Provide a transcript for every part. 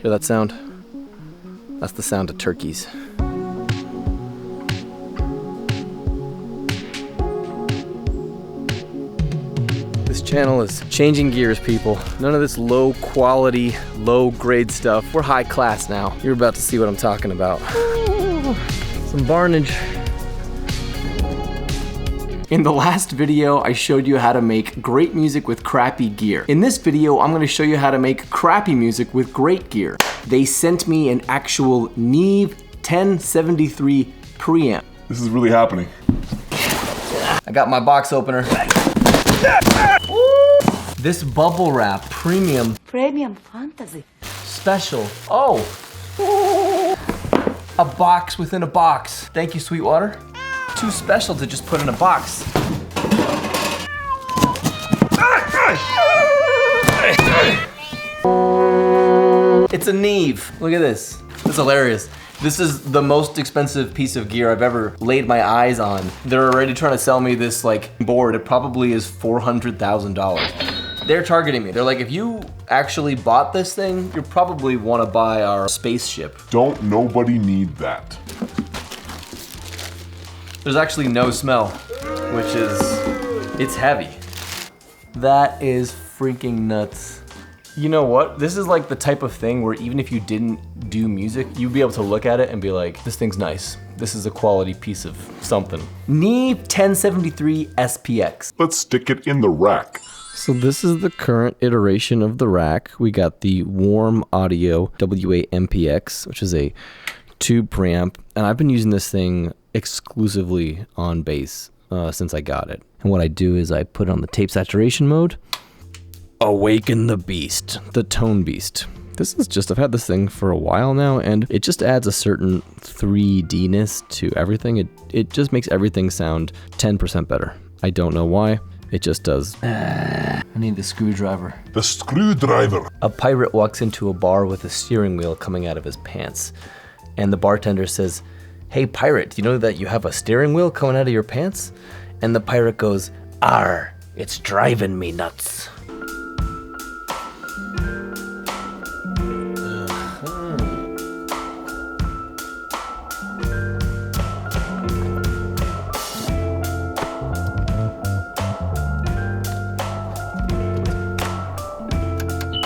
Hear that sound? That's the sound of turkeys. This channel is changing gears, people. None of this low quality, low grade stuff. We're high class now. You're about to see what I'm talking about. Some varnish. In the last video, I showed you how to make great music with crappy gear. In this video, I'm gonna show you how to make crappy music with great gear. They sent me an actual Neve 1073 preamp. This is really happening. I got my box opener. This bubble wrap, premium fantasy. special. Oh, a box within a box. Thank you, Sweetwater. Too special to just put in a box. It's a Neve. Look at this. It's hilarious. This is the most expensive piece of gear I've ever laid my eyes on. They're already trying to sell me this like board. It probably is $400,000. They're targeting me. They're like, if you actually bought this thing, you probably want to buy our spaceship. Don't nobody need that. There's actually no smell, which is, it's heavy. That is freaking nuts. You know what? This is like the type of thing where even if you didn't do music, you'd be able to look at it and be like, this thing's nice. This is a quality piece of something. Neve 1073 SPX. Let's stick it in the rack. So this is the current iteration of the rack. We got the Warm Audio WA-MPX, which is a tube preamp. And I've been using this thing exclusively on bass since I got it. And what I do is I put it on the tape saturation mode. Awaken the beast, the tone beast. This is just, I've had this thing for a while now, and it just adds a certain 3D-ness to everything. It just makes everything sound 10% better. I don't know why, it just does. I need the screwdriver. The screwdriver. A pirate walks into a bar with a steering wheel coming out of his pants, and the bartender says, "Hey pirate, do you know that you have a steering wheel coming out of your pants?" And the pirate goes, "Arr, it's driving me nuts."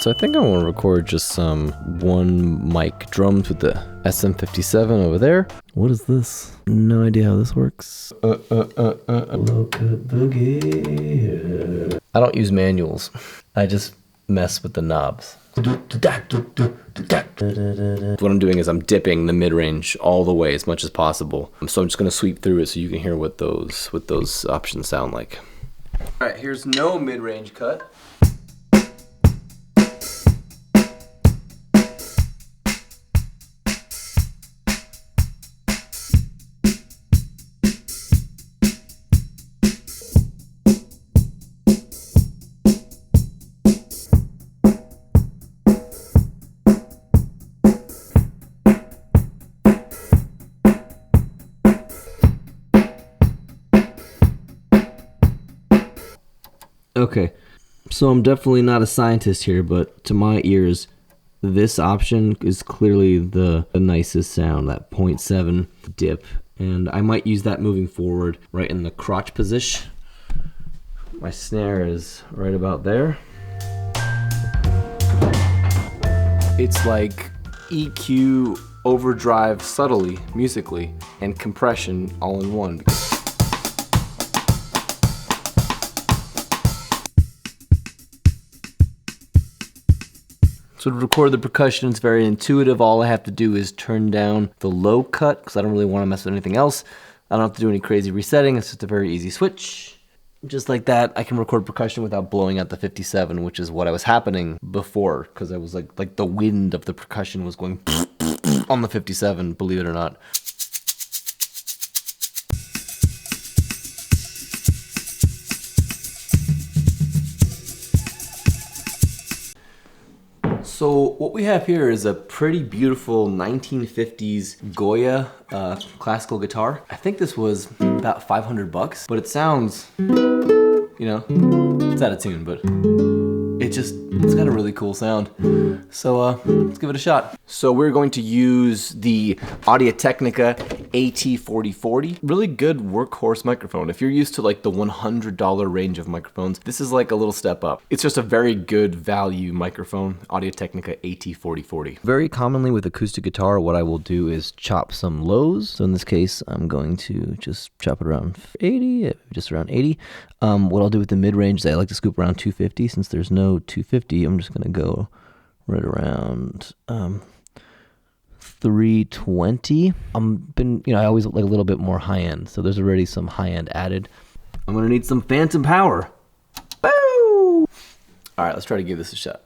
So I think I want to record just some one mic drums with the SM57 over there. What is this? No idea how this works. Look at the gear. I don't use manuals. I just mess with the knobs. What I'm doing is I'm dipping the mid-range all the way as much as possible. So I'm just gonna sweep through it so you can hear what those options sound like. All right, here's no mid-range cut. Okay, so I'm definitely not a scientist here, but to my ears, this option is clearly the nicest sound, that 0.7 dip. And I might use that moving forward right in the crotch position. My snare is right about there. It's like EQ, overdrive subtly, musically, and compression all in one. So to record the percussion, it's very intuitive. All I have to do is turn down the low cut because I don't really want to mess with anything else. I don't have to do any crazy resetting. It's just a very easy switch. Just like that, I can record percussion without blowing out the 57, which is what I was happening before, because I was like the wind of the percussion was going on the 57, believe it or not. So what we have here is a pretty beautiful 1950s Goya classical guitar. I think this was about 500 bucks, but it sounds, you know, it's out of tune, but it's got a really cool sound. So let's give it a shot. So we're going to use the Audio-Technica AT4040. Really good workhorse microphone. If you're used to like the $100 range of microphones, this is like a little step up. It's just a very good value microphone, Audio-Technica AT4040. Very commonly with acoustic guitar, what I will do is chop some lows. So in this case, I'm going to just chop it around 80, just around 80. What I'll do with the mid-range is I like to scoop around 250. Since there's no 250, I'm just going to go right around 320. I always like a little bit more high-end, so there's already some high-end added. I'm going to need some phantom power. Boo! All right, let's try to give this a shot.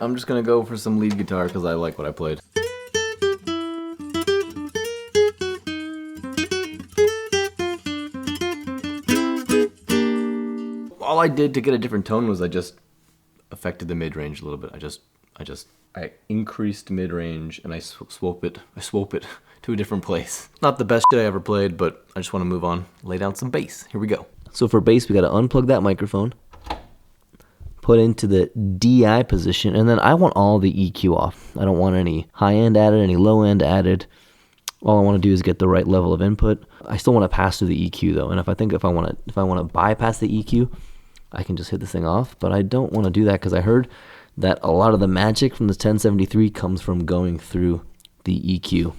I'm just gonna go for some lead guitar because I like what I played. All I did to get a different tone was I just affected the mid-range a little bit. I increased mid-range and I swope it to a different place. Not the best shit I ever played, but I just want to move on, lay down some bass. Here we go. So for bass, we got to unplug that microphone, put into the DI position, and then I want all the EQ off. I don't want any high end added, any low end added. All I want to do is get the right level of input. I still want to pass through the EQ though, and if I want to bypass the EQ, I can just hit this thing off. But I don't want to do that because I heard that a lot of the magic from this 1073 comes from going through the EQ.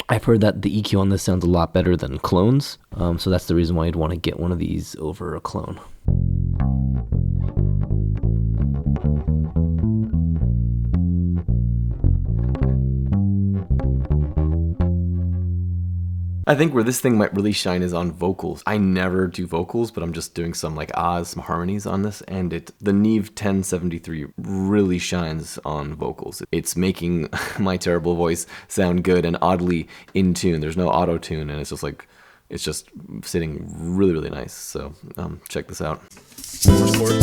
I've heard that the EQ on this sounds a lot better than clones, so that's the reason why you'd want to get one of these over a clone. I think where this thing might really shine is on vocals. I never do vocals, but I'm just doing some like some harmonies on this, and the Neve 1073 really shines on vocals. It's making my terrible voice sound good and oddly in tune. There's no auto tune, and it's just sitting really, really nice. So check this out. First chord.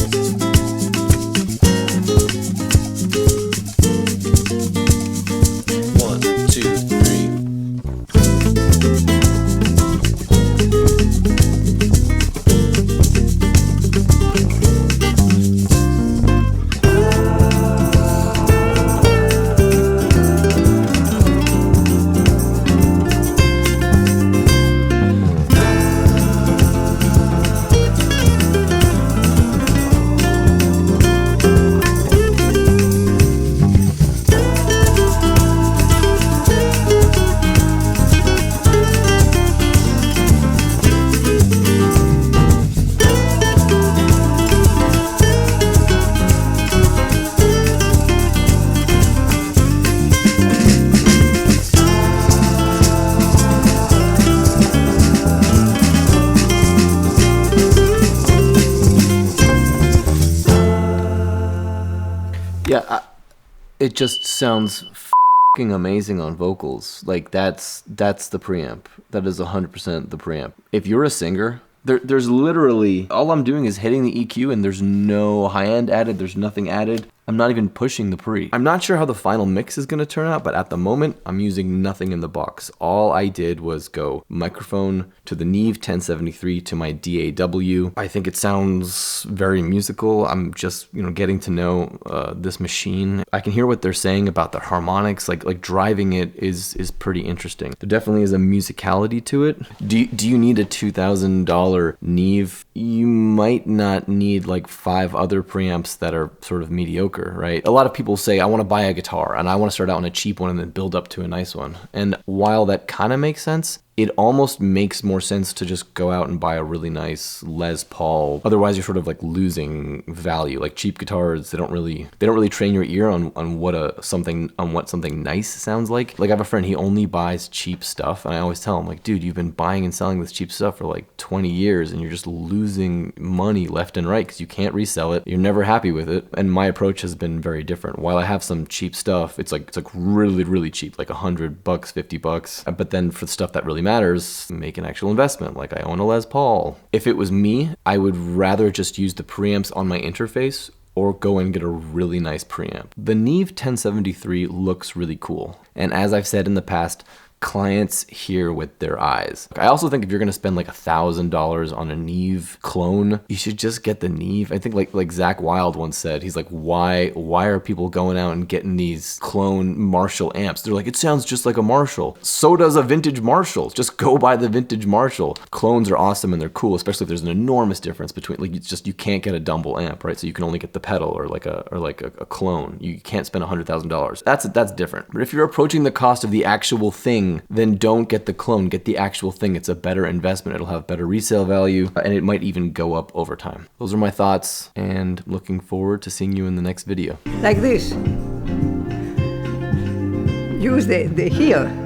Yeah, it just sounds f***ing amazing on vocals. Like that's the preamp. That is 100% the preamp. If you're a singer, there's literally, all I'm doing is hitting the EQ and there's no high end added, there's nothing added. I'm not even pushing the pre. I'm not sure how the final mix is gonna turn out, but at the moment, I'm using nothing in the box. All I did was go microphone to the Neve 1073 to my DAW. I think it sounds very musical. I'm just, getting to know this machine. I can hear what they're saying about the harmonics, like driving it is pretty interesting. There definitely is a musicality to it. Do you need a $2,000 Neve? You might not need like 5 other preamps that are sort of mediocre. Right? A lot of people say, I want to buy a guitar and I want to start out on a cheap one and then build up to a nice one. And while that kind of makes sense, it almost makes more sense to just go out and buy a really nice Les Paul. Otherwise, you're sort of like losing value. Like cheap guitars, they don't really train your ear on what something nice sounds like. Like I have a friend, he only buys cheap stuff, and I always tell him, like, dude, you've been buying and selling this cheap stuff for like 20 years, and you're just losing money left and right because you can't resell it. You're never happy with it. And my approach has been very different. While I have some cheap stuff, it's like really, really cheap, like $100, $50. But then for the stuff that really matters, make an actual investment. Like I own a Les Paul. If it was me, I would rather just use the preamps on my interface or go and get a really nice preamp. The Neve 1073 looks really cool. And as I've said in the past, clients hear with their eyes. I also think if you're gonna spend like $1,000 on a Neve clone, you should just get the Neve. I think like Zach Wilde once said, he's like, why are people going out and getting these clone Marshall amps? They're like, it sounds just like a Marshall. So does a vintage Marshall. Just go buy the vintage Marshall. Clones are awesome and they're cool, especially if there's an enormous difference between, like, it's just, you can't get a Dumble amp, right? So you can only get the pedal or like a clone. You can't spend $100,000. That's different. But if you're approaching the cost of the actual thing, then don't get the clone, get the actual thing. It's a better investment. It'll have better resale value and it might even go up over time. Those are my thoughts and looking forward to seeing you in the next video. Like this. Use the heel.